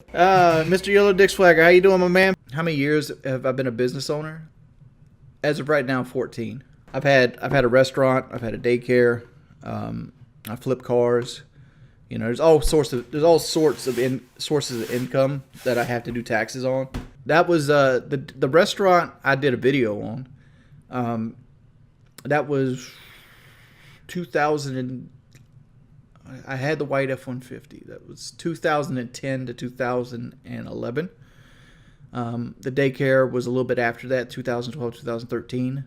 Mr. Yellow Dick Swagger, how you doing, my man? How many years have I been a business owner? As of right now, 14. I've had a restaurant, I've had a daycare, I flip cars. You know, there's all sorts of sources of income that I have to do taxes on. That was the restaurant I did a video on. That was 2000. I had the white F-150. That was 2010 to 2011. The daycare was a little bit after that, 2012, 2013.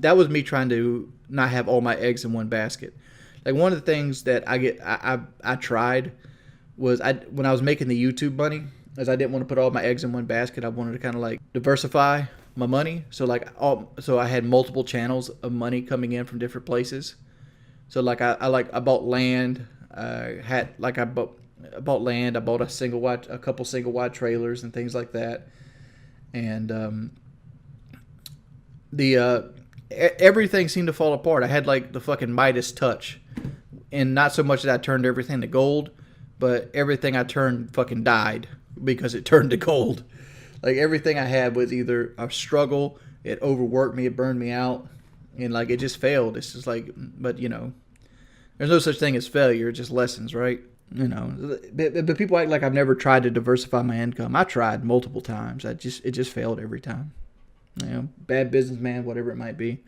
That was me trying to not have all my eggs in one basket. Like, one of the things that I tried was when I was making the YouTube money, as I didn't want to put all my eggs in one basket. I wanted to kind of like diversify my money. So I had multiple channels of money coming in from different places. So like I bought land. I bought land. I bought a couple single wide trailers and things like that. And everything seemed to fall apart. I had like the fucking Midas touch, and not so much that I turned everything to gold, but everything I turned fucking died because it turned to gold. Like, everything I had was either a struggle, it overworked me, it burned me out, and like it just failed. It's just like, but you know, there's no such thing as failure, just lessons, right? You know, but people act like I've never tried to diversify my income. I tried multiple times. It just failed every time. You know, bad businessman, whatever it might be.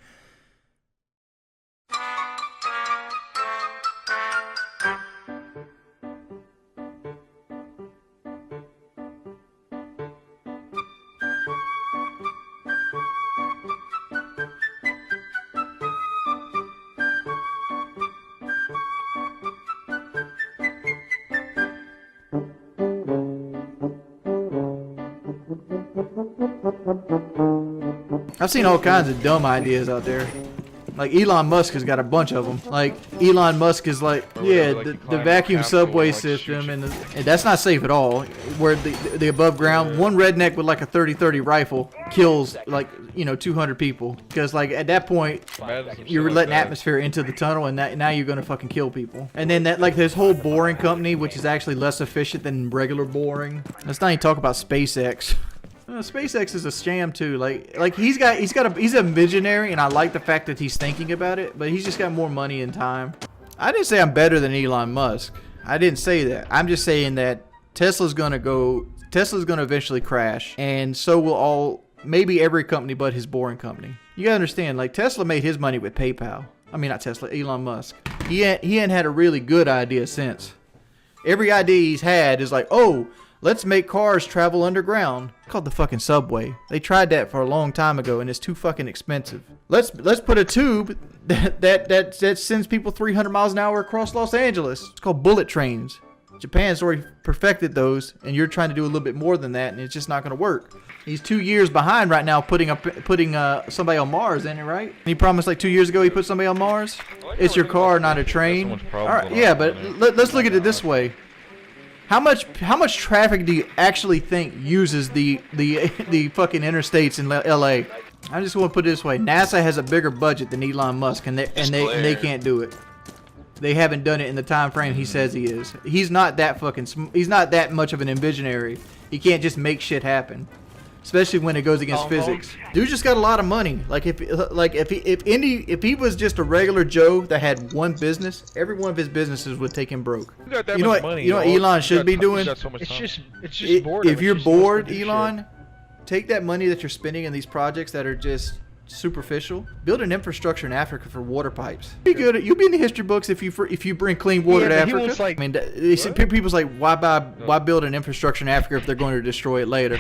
I've seen all kinds of dumb ideas out there. Like, Elon Musk has got a bunch of them. Like, Elon Musk is like, yeah, the vacuum subway system, and that's not safe at all. Where the above ground, one redneck with like a 30-30 rifle kills like, you know, 200 people. Because like at that point, you're letting atmosphere into the tunnel, and now you're gonna fucking kill people. And then that, like, this whole boring company, which is actually less efficient than regular boring. Let's not even talk about SpaceX. SpaceX is a scam too. Like he's a visionary, and I like the fact that he's thinking about it, but he's just got more money and time. I didn't say I'm better than Elon Musk. I didn't say that. I'm just saying that Tesla's gonna eventually crash, and so will maybe every company but his boring company. You gotta understand, like, Tesla made his money with PayPal. I mean, not Tesla, Elon Musk. He ain't had a really good idea since. Every idea he's had is like, oh, let's make cars travel underground. It's called the fucking subway. They tried that for a long time ago, and it's too fucking expensive. Let's put a tube that sends people 300 miles an hour across Los Angeles. It's called bullet trains. Japan's already perfected those, and you're trying to do a little bit more than that, and it's just not going to work. He's 2 years behind right now putting somebody on Mars, ain't it right? And he promised like 2 years ago he put somebody on Mars. It's your car, not a train. All right, yeah, but let's look at it this way. How much traffic do you actually think uses the fucking interstates in LA? I just want to put it this way: NASA has a bigger budget than Elon Musk, and they can't do it. They haven't done it in the time frame he says he is. He's not that much of an visionary. He can't just make shit happen, especially when it goes against physics. Dude just got a lot of money. Like, if he was just a regular Joe that had one business, every one of his businesses would take him broke. You know what Elon should be doing? It's just boredom. If you're bored, Elon, take that money that you're spending in these projects that are just superficial. Build an infrastructure in Africa for water pipes. You'll be in the history books if you bring clean water to Africa. I mean, people's like, why build an infrastructure in Africa if they're going to destroy it later?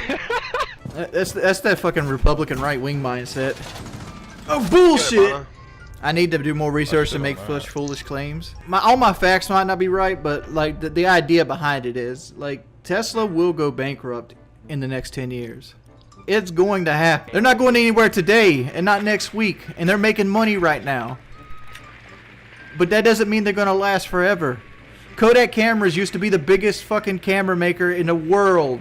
That's that fucking Republican right-wing mindset. Oh, bullshit! I need to do more research to make such foolish claims. All my facts might not be right, but like the idea behind it is, like, Tesla will go bankrupt in the next 10 years. It's going to happen. They're not going anywhere today and not next week, and they're making money right now. But that doesn't mean they're going to last forever. Kodak cameras used to be the biggest fucking camera maker in the world.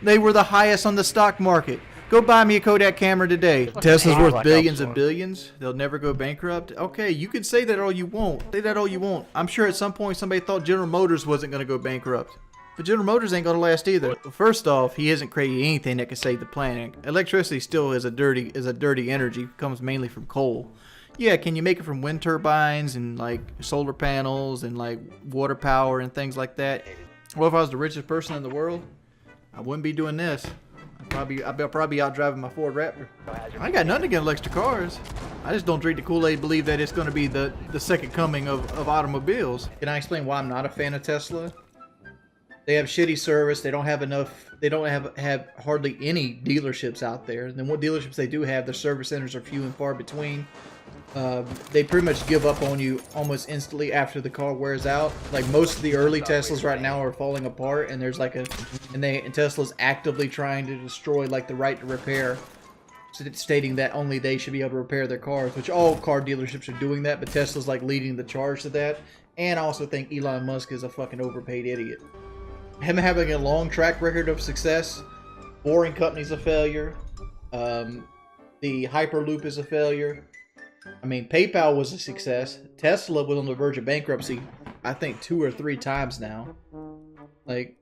They were the highest on the stock market. Go buy me a Kodak camera today. Tesla's worth billions and billions. They'll never go bankrupt. Okay, you can say that all you want. Say that all you want. I'm sure at some point somebody thought General Motors wasn't going to go bankrupt. But General Motors ain't gonna last either. First off, he isn't creating anything that can save the planet. Electricity still is a dirty energy. Comes mainly from coal. Yeah, can you make it from wind turbines and like solar panels and like water power and things like that? Well, if I was the richest person in the world, I wouldn't be doing this. I'd probably out driving my Ford Raptor. I ain't got nothing against electric cars. I just don't drink the Kool-Aid, believe that it's going to be the second coming of automobiles. Can I explain why I'm not a fan of Tesla? They have shitty service. They don't have enough. They don't have hardly any dealerships out there. And then what dealerships they do have, their service centers are few and far between. They pretty much give up on you almost instantly after the car wears out. Like most of the early Teslas right now are falling apart, and there's like and Tesla's actively trying to destroy like the right to repair, stating that only they should be able to repair their cars, which all car dealerships are doing that, but Tesla's like leading the charge to that. And I also think Elon Musk is a fucking overpaid idiot. Him having a long track record of success, Boring Company's a failure. The Hyperloop is a failure. I mean, PayPal was a success. Tesla was on the verge of bankruptcy, I think 2 or 3 times now. Like,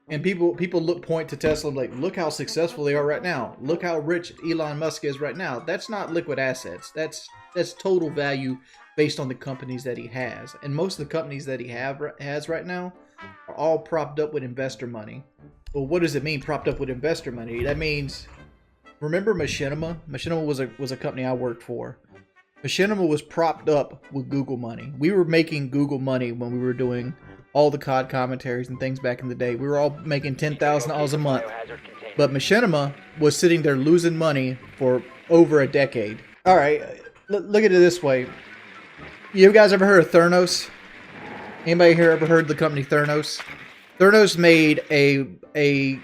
and people point to Tesla and like, look how successful they are right now. Look how rich Elon Musk is right now. That's not liquid assets. That's total value based on the companies that he has. And most of the companies that he has right now are all propped up with investor money. Well, what does it mean, propped up with investor money? That means, remember Machinima? Machinima was a company I worked for. Machinima was propped up with Google money. We were making Google money when we were doing all the COD commentaries and things back in the day. We were all making $10,000 a month. But Machinima was sitting there losing money for over a decade. All right, look at it this way. You guys ever heard of Theranos? Anybody here ever heard of the company Theranos? Theranos made a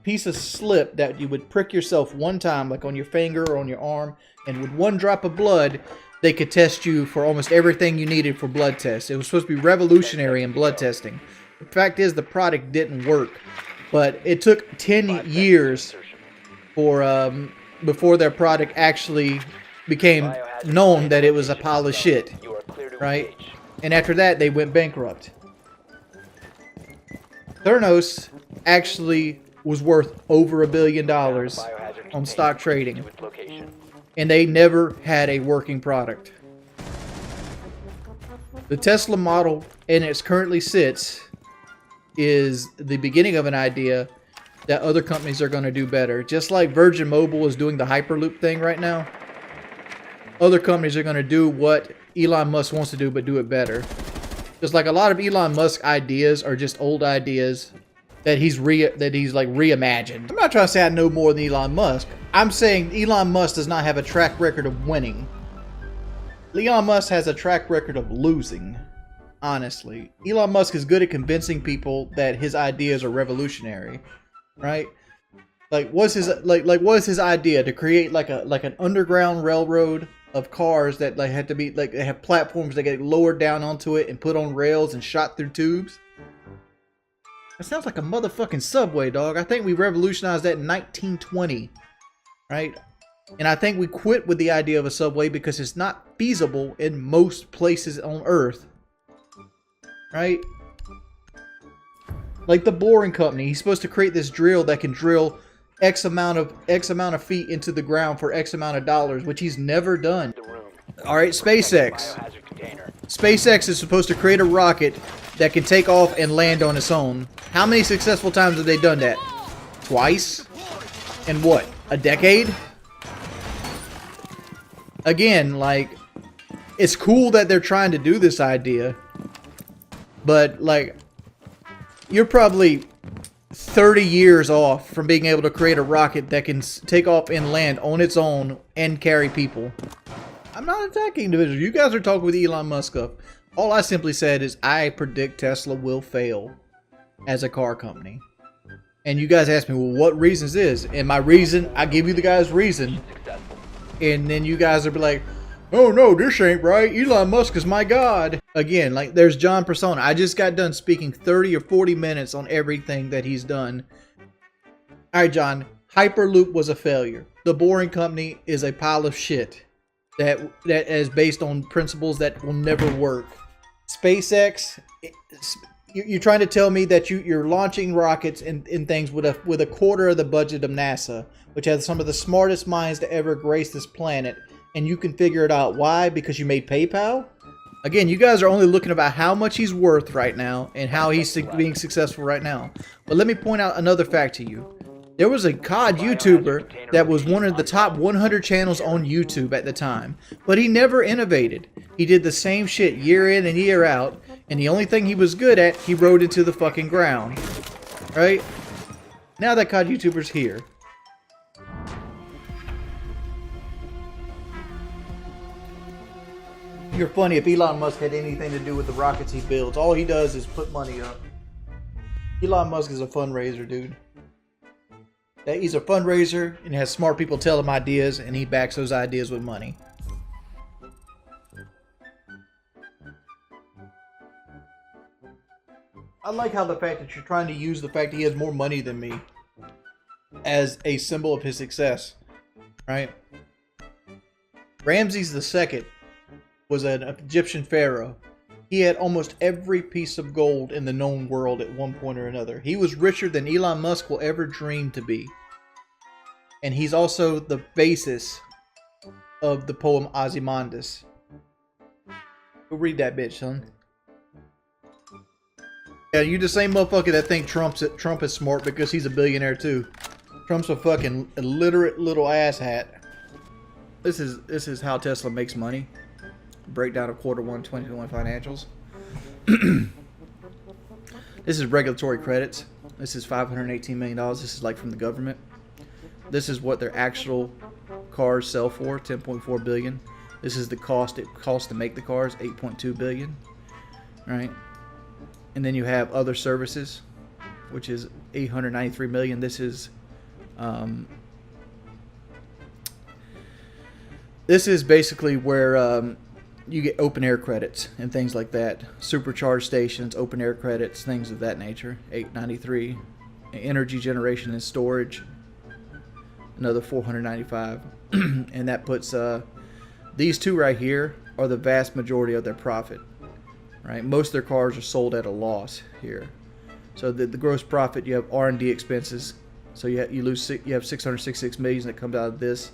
piece of slip that you would prick yourself one time, like on your finger or on your arm, and with one drop of blood, they could test you for almost everything you needed for blood tests. It was supposed to be revolutionary in blood testing. The fact is, the product didn't work, but it took 10 years for before their product actually became known that it was a pile of shit, right? And after that, they went bankrupt. Theranos actually was worth over $1 billion on stock trading, and they never had a working product. The Tesla model, and it currently sits, is the beginning of an idea that other companies are going to do better. Just like Virgin Mobile is doing the Hyperloop thing right now, other companies are going to do what Elon Musk wants to do, but do it better. Just like a lot of Elon Musk ideas are just old ideas that he's like reimagined. I'm not trying to say I know more than Elon Musk. I'm saying Elon Musk does not have a track record of winning. Elon Musk has a track record of losing. Honestly, Elon Musk is good at convincing people that his ideas are revolutionary, right? Like, what's his idea to create like an underground railroad of cars that like had to be like they have platforms that get lowered down onto it and put on rails and shot through tubes? That sounds like a motherfucking subway, dog. I think we revolutionized that in 1920, right? And I think we quit with the idea of a subway because it's not feasible in most places on Earth, right? Like the Boring Company, he's supposed to create this drill that can drill X amount of feet into the ground for X amount of dollars, which he's never done. All right, SpaceX. SpaceX is supposed to create a rocket that can take off and land on its own. How many successful times have they done that? Twice? In what? A decade? Again, like, it's cool that they're trying to do this idea, but like, you're probably 30 years off from being able to create a rocket that can take off and land on its own and carry people. I'm not attacking individuals. You guys are talking with Elon Musk up. All I simply said is I predict Tesla will fail as a car company. And you guys ask me, well, what reasons is? And my reason, I give you the guy's reason. And then you guys will be like, oh no, this ain't right. Elon Musk is my god. Again, like there's John Persona. I just got done speaking 30 or 40 minutes on everything that he's done. All right, John. Hyperloop was a failure. The Boring Company is a pile of shit that is based on principles that will never work. SpaceX, you're trying to tell me that you're launching rockets and things with a quarter of the budget of NASA, which has some of the smartest minds to ever grace this planet, and you can figure it out. Why? Because you made PayPal? Again, you guys are only looking about how much he's worth right now and how he's being successful right now. But let me point out another fact to you. There was a COD YouTuber that was one of the top 100 channels on YouTube at the time, but he never innovated. He did the same shit year in and year out, and the only thing he was good at, he rode into the fucking ground. Right? Now that COD YouTuber's here. You're funny if Elon Musk had anything to do with the rockets he builds. All he does is put money up. Elon Musk is a fundraiser, dude. He's a fundraiser and has smart people tell him ideas, and he backs those ideas with money. I like how the fact that you're trying to use the fact that he has more money than me as a symbol of his success, right? Ramses II was an Egyptian pharaoh. He had almost every piece of gold in the known world at one point or another. He was richer than Elon Musk will ever dream to be. And he's also the basis of the poem Ozymandias. Go read that bitch, son. Yeah, you the same motherfucker that think Trump is smart because he's a billionaire too. Trump's a fucking illiterate little asshat. This is how Tesla makes money. Breakdown of Q1 2021 financials. This is regulatory credits. This is $518 million. This is like from the government. This is what their actual cars sell for, $10.4 billion. This is the cost it costs to make the cars, $8.2 billion. Right? And then you have other services, which is $893 million. This is basically where you get open air credits and things like that. Supercharge stations, open air credits, things of that nature. $893. Energy generation and storage, another $495. And that puts these two right here are the vast majority of their profit. Right? Most of their cars are sold at a loss here. So the gross profit, you have R&D expenses. So you have 666 million that comes out of this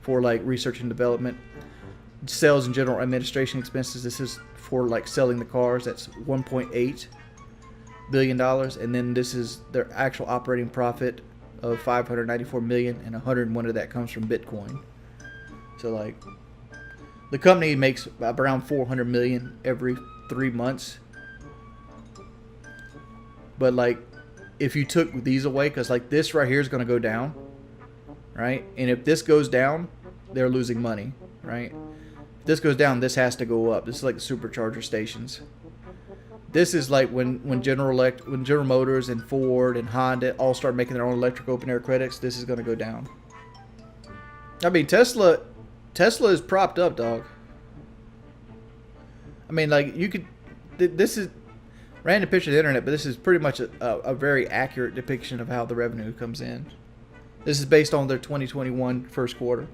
for like research and development. Sales and general administration expenses, this is for like selling the cars, that's $1.8 billion. And then this is their actual operating profit of $594 million, and 101 of that comes from Bitcoin. So like the company makes around $400 million every 3 months. But like if you took these away, because like this right here is going to go down, right? And if this goes down, they're losing money, right? This goes down, this has to go up. This is like the supercharger stations. This is like when General Motors and Ford and Honda all start making their own electric open air credits, this is going to go down. I mean, Tesla is propped up, dog. I mean, like you could, this is random picture of the internet, but this is pretty much a very accurate depiction of how the revenue comes in. This is based on their 2021 first quarter.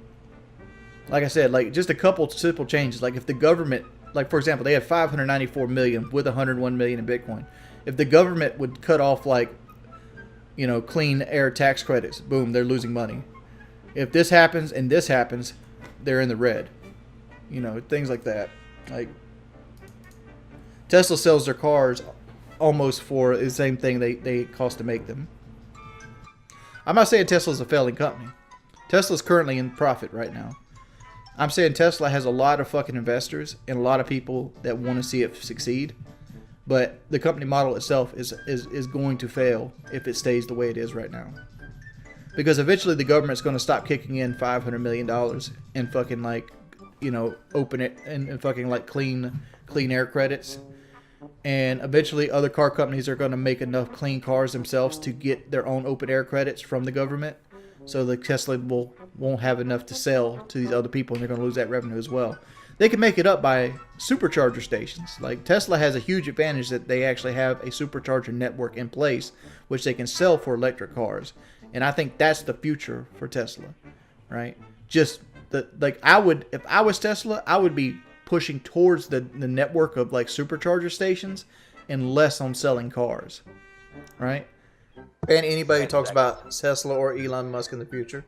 Like I said, like just a couple simple changes. Like if the government, like for example, they had 594 million with 101 million in Bitcoin. If the government would cut off like, you know, clean air tax credits, boom, they're losing money. If this happens and this happens, they're in the red. You know, things like that. Like Tesla sells their cars almost for the same thing they cost to make them. I'm not saying Tesla's a failing company. Tesla's currently in profit right now. I'm saying Tesla has a lot of fucking investors and a lot of people that want to see it succeed. But the company model itself is going to fail if it stays the way it is right now. Because eventually the government's going to stop kicking in $500 million and fucking like, you know, open it and fucking like clean air credits. And eventually other car companies are going to make enough clean cars themselves to get their own open air credits from the government. So the Tesla won't have enough to sell to these other people, and they're going to lose that revenue as well. They can make it up by supercharger stations. Like Tesla has a huge advantage that they actually have a supercharger network in place, which they can sell for electric cars. And I think that's the future for Tesla, right? Just if I was Tesla, I would be pushing towards the network of like supercharger stations and less on selling cars, right? And anybody who talks about Tesla or Elon Musk in the future.